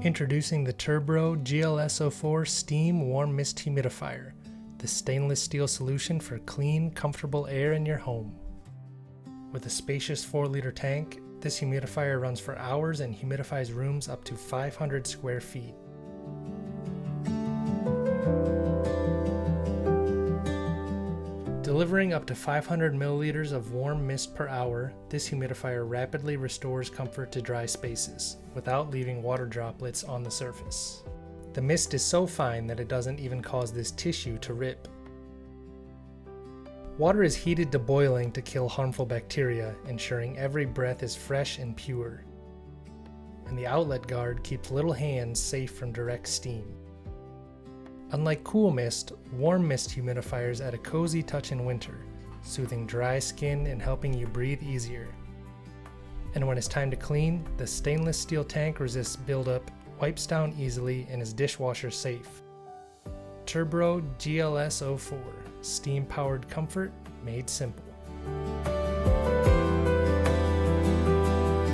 Introducing the TURBRO GLS04 Steam Warm Mist Humidifier, the stainless steel solution for clean, comfortable air in your home. With a spacious 4-liter tank, this humidifier runs for hours and humidifies rooms up to 500 square feet. Delivering up to 500 milliliters of warm mist per hour, this humidifier rapidly restores comfort to dry spaces, without leaving water droplets on the surface. The mist is so fine that it doesn't even cause this tissue to rip. Water is heated to boiling to kill harmful bacteria, ensuring every breath is fresh and pure. And the outlet guard keeps little hands safe from direct steam. Unlike cool mist, warm mist humidifiers add a cozy touch in winter, soothing dry skin and helping you breathe easier. And when it's time to clean, the stainless steel tank resists buildup, wipes down easily, and is dishwasher safe. TURBRO GLS04, steam-powered comfort made simple.